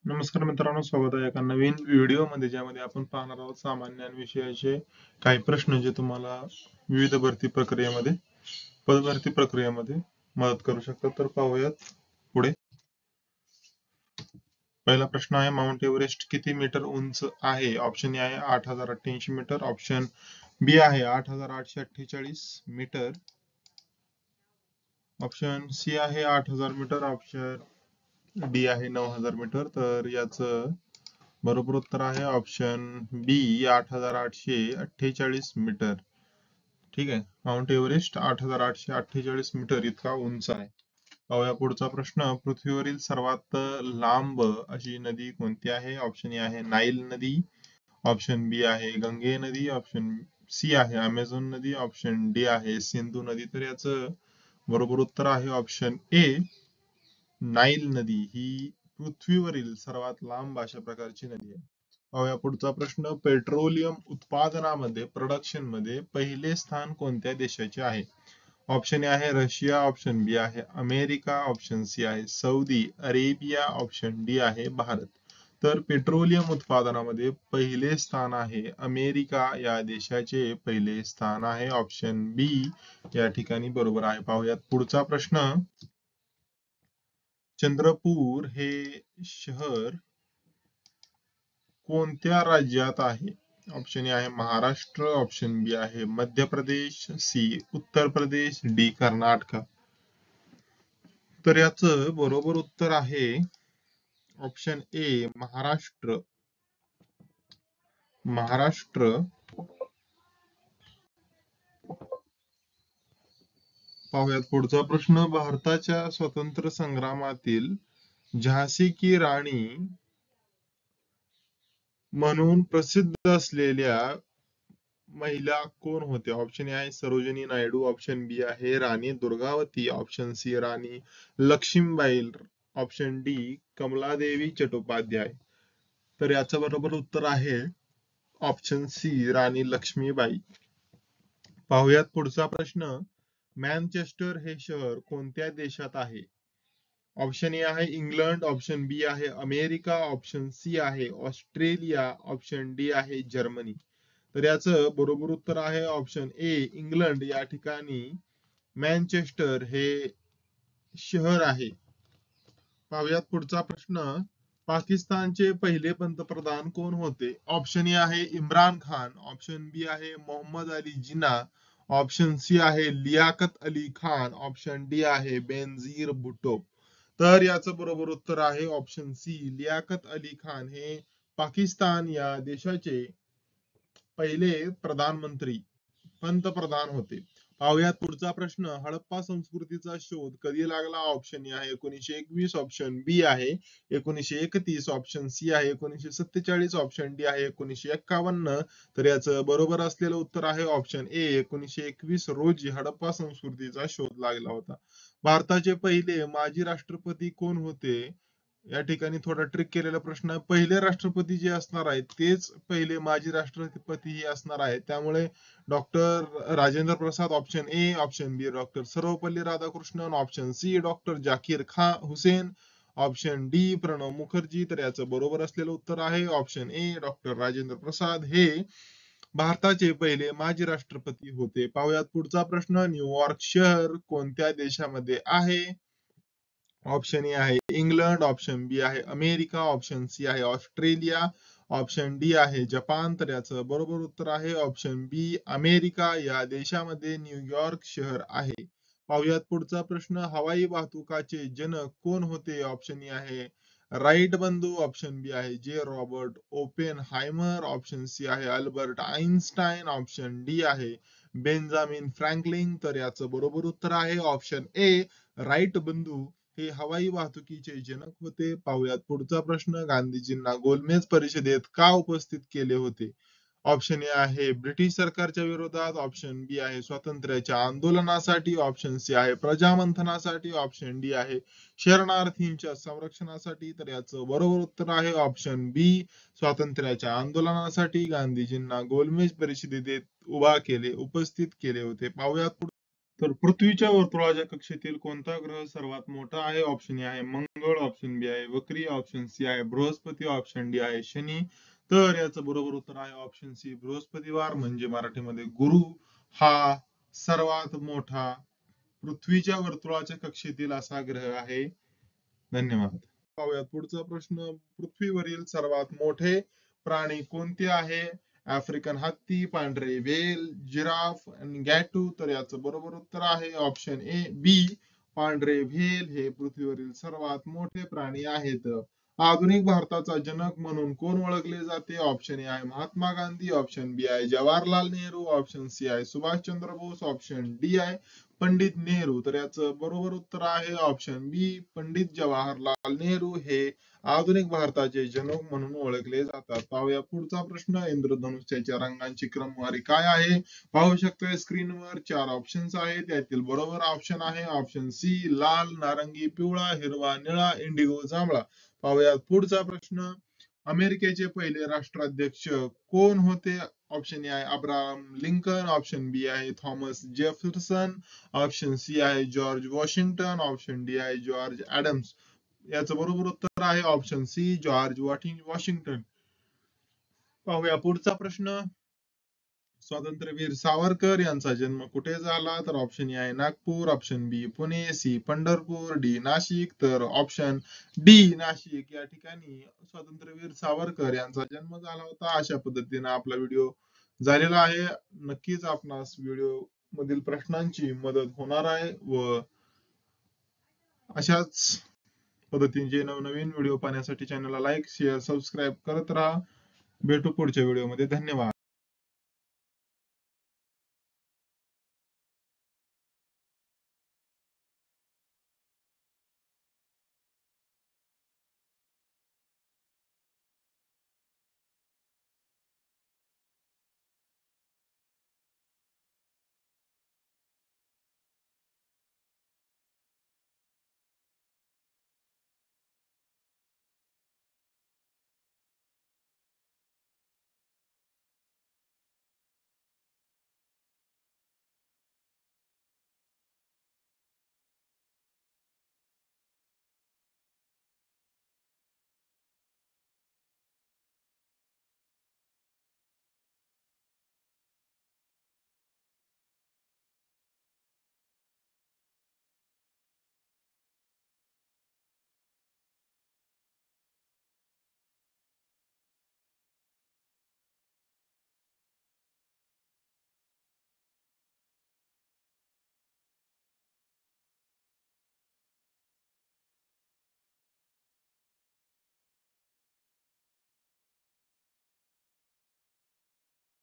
नमस्कार मित्रांनो, स्वागत आहे एका नवीन व्हिडिओमध्ये ज्यामध्ये आपण पाहणार आहोत सामान्य विषयाचे काही प्रश्न जे तुम्हाला विविध भरती प्रक्रियेमध्ये पदभरती प्रक्रियेमध्ये मदत करू शकतात. तर पाहूयात पुढे. पहिला प्रश्न आहे, माउंट एव्हरेस्ट किती मीटर उंच आहे? ऑप्शन ए आहे 8,088 मीटर, ऑप्शन बी आहे 8,848 मीटर, ऑप्शन सी आहे 8,000 मीटर, ऑप्शन डी आहे 9,000 मीटर. तर याचं बरोबर उत्तर आहे ऑप्शन बी 8,848 मीटर. ठीक आहे, माउंट एव्हरेस्ट 8,848 मीटर इतका उंच आहे. पाहूया पुढचा प्रश्न, पृथ्वीवरील सर्वात लांब अशी नदी कोणती आहे? ऑप्शन ए आहे नाईल नदी, ऑप्शन बी आहे गंगे नदी, ऑप्शन सी आहे अमेझॉन नदी, ऑप्शन डी आहे सिंधू नदी. तर याचं बरोबर उत्तर आहे ऑप्शन ए, नाईल नदी ही पृथ्वीवरील सर्वात लांब अशा प्रकारची नदी आहे. पाहूया पुढचा प्रश्न, पेट्रोलियम उत्पादनामध्ये प्रोडक्शन मध्ये पहिले स्थान कोणत्या देशाचे आहे? ऑप्शन ए आहे रशिया, ऑप्शन बी आहे अमेरिका, ऑप्शन सी आहे सौदी अरेबिया, ऑप्शन डी आहे भारत. तर पेट्रोलियम उत्पादनामध्ये पहिले स्थान आहे अमेरिका या देशाचे पहिले स्थान आहे. ऑप्शन बी या ठिकाणी बरोबर आहे. पाहूयात पुढचा प्रश्न, चंद्रपूर हे शहर कोणत्या राज्यात आहे? ऑप्शन ए आहे महाराष्ट्र, ऑप्शन बी आहे मध्य प्रदेश, सी उत्तर प्रदेश, डी कर्नाटक. तर याचं बरोबर उत्तर आहे ऑप्शन ए महाराष्ट्र. महाराष्ट्र. पाहूयात पुढचा प्रश्न, भारताच्या स्वातंत्र्य संग्रामातील झाशी की राणी म्हणून प्रसिद्ध असलेल्या महिला कोण होते? ऑप्शन ए आहे सरोजिनी नायडू, ऑप्शन बी आहे राणी दुर्गावती, ऑप्शन सी राणी लक्ष्मीबाई, ऑप्शन डी कमलादेवी चट्टोपाध्याय. तर याचं बरोबर उत्तर आहे ऑप्शन सी राणी लक्ष्मीबाई. पाहुयात पुढचा प्रश्न, मँचेस्टर हे शहर कोणत्या देशात आहे? ऑप्शन ए आहे इंग्लंड, ऑप्शन बी आहे अमेरिका, ऑप्शन सी आहे ऑस्ट्रेलिया, ऑप्शन डी आहे जर्मनी. तर याचं बरोबर उत्तर आहे ऑप्शन ए इंग्लंड या ठिकाणी मँचेस्टर हे शहर आहे. पाहूयात पुढचा प्रश्न, पाकिस्तानचे पहिले पंतप्रधान कोण होते? ऑप्शन ए आहे इम्रान खान, ऑप्शन बी आहे मोहम्मद अली जिना, ऑप्शन सी आहे लियाकत अली खान, ऑप्शन डी आहे बेनजीर भुट्टो. तर याचं बरोबर उत्तर आहे ऑप्शन सी लियाकत अली खान हे पाकिस्तान या देशाचे पहिले प्रधानमंत्री पंतप्रधान होते. पाहुयात पुढचा प्रश्न, हडप्पा संस्कृतीचा शोध कधी लागला? ऑप्शन ए आहे 1921, ऑप्शन बी आहे 1931, ऑप्शन सी आहे 1947, ऑप्शन डी आहे 1951. तर याचं बरोबर असलेलं उत्तर आहे ऑप्शन ए 1921 रोजी हडप्पा संस्कृतीचा शोध लागला होता. भारताचे पहिले माजी राष्ट्रपती कोण होते? या ठिकाणी थोडा ट्रिक केलेला प्रश्न आहे. पहिले राष्ट्रपती जे असणार आहेत तेच पहिले माजी राष्ट्रपती असणार आहेत. त्यामुळे doctor Rajendra Prasad option A, option B doctor Sarvepalli Radhakrishnan, option C doctor Zakir Khan Hussain, option D Pranab Mukherjee. तर याचं बरोबर असलेलं उत्तर आहे option A doctor Rajendra Prasad हे भारताचे पहिले माजी राष्ट्रपती होते. पाहुयात पुढचा प्रश्न, न्यूयॉर्क शहर कोणत्या देशामध्ये आहे? ऑप्शन ए आहे इंग्लंड, ऑप्शन बी आहे अमेरिका, ऑप्शन सी आहे ऑस्ट्रेलिया, ऑप्शन डी आहे जपान. तर याचं बरोबर उत्तर आहे ऑप्शन बी अमेरिका या देशामध्ये न्यूयॉर्क शहर आहे. पाहुयात पुढचा प्रश्न, हवाई वाहतुकाचे जनक कोण होते? ऑप्शन ए आहे राईट बंधू, ऑप्शन बी आहे जे रॉबर्ट ओपेनहायमर, ऑप्शन सी आहे अल्बर्ट आइन्स्टाईन, ऑप्शन डी आहे बेंजामिन फ्रँकलिन. तर याचं बरोबर उत्तर आहे ऑप्शन ए राईट बंधू हे हवाई वाहतुकीचे जनक होते. पाहुयात पुढचा प्रश्न, गांधीजींना गोलमेज परिषदेत का उपस्थित केले होते? ऑप्शन ए आहे ब्रिटिश सरकारच्या विरोधात, ऑप्शन बी आहे स्वातंत्र्याच्या आंदोलनासाठी, ऑप्शन सी आहे प्रजामंथनासाठी, ऑप्शन डी आहे शरणार्थींच्या संरक्षणासाठी. तर याचं बरोबर उत्तर आहे ऑप्शन बी स्वातंत्र्याच्या आंदोलनासाठी गांधीजींना गोलमेज परिषदेत उपस्थित केले होते. पाहुयात तर पृथ्वीच्या वर्तुळाच्या कक्षेतील कोणता ग्रह सर्वात मोठा आहे? ऑप्शन ए आहे मंगळ, ऑप्शन बी आहे वक्री, ऑप्शन सी आहे बृहस्पती, ऑप्शन डी आहे शनी. तर याचं बरोबर उत्तर आहे ऑप्शन सी बृहस्पतिवार, म्हणजे मराठीमध्ये गुरु हा सर्वात मोठा पृथ्वीच्या वर्तुळाच्या कक्षेतील असा ग्रह आहे. धन्यवाद. पाहूयात पुढचा प्रश्न. पृथ्वीवरील सर्वात मोठे प्राणी कोणते आहे? आफ्रिकन हत्ती, पांढरे व्हेल, जिराफ आणि गॅटू. तर याचं बरोबर उत्तर आहे ऑप्शन ए बी पांढरे व्हेल हे पृथ्वीवरील सर्वात मोठे प्राणी आहेत. आधुनिक भारताचा जनक म्हणून कोण ओळखले जाते? ऑप्शन ए आहे महात्मा गांधी, ऑप्शन बी आहे जवाहरलाल नेहरू, ऑप्शन सी आहे सुभाषचंद्र बोस, ऑप्शन डी आहे पंडित नेहरू. तर याचं बरोबर उत्तर आहे ऑप्शन बी पंडित जवाहरलाल नेहरू हे आधुनिक भारताचे जनक म्हणून ओळखले जातात. पाहूया पुढचा प्रश्न. इंद्रधनुष्याच्या रंगांची क्रमवारी काय आहे? पाहू शकतोय स्क्रीनवर 4 ऑप्शन्स आहेत. यातील बरोबर ऑप्शन आहे ऑप्शन सी लाल, नारंगी, पिवळा, हिरवा, निळा, इंडिगो, जांभळा. पाहूया पुढचा प्रश्न. अमेरिकेचे पहिले राष्ट्राध्यक्ष कोण होते? ऑप्शन ए आहे अब्राहम लिंकन, ऑप्शन बी आहे थॉमस जेफरसन, ऑप्शन सी आहे जॉर्ज वॉशिंग्टन, ऑप्शन डी आहे जॉर्ज ऍडम्स. याचं बरोबर उत्तर आहे ऑप्शन सी जॉर्ज वॉशिंग्टन. पाहूया पुढचा प्रश्न. स्वातंत्र्यवीर सावरकर यांचा जन्म कुठे झाला? तर ऑप्शन ए आहे नागपूर, ऑप्शन बी पुणे, सी पंढरपूर, डी नाशिक. तर ऑप्शन डी नाशिक या ठिकाणी स्वातंत्र्यवीर सावरकर यांचा जन्म झाला होता. अशा पद्धतीने आपला व्हिडिओ झालेला आहे. नक्कीच आपणास व्हिडिओ मधील प्रश्नांची मदत होणार आहे व अशाच पद्धतीचे नवनवीन व्हिडिओ पाहण्यासाठी चॅनलला लाईक, शेअर, सबस्क्राईब करत राहा. भेटू पुढच्या व्हिडिओमध्ये. धन्यवाद.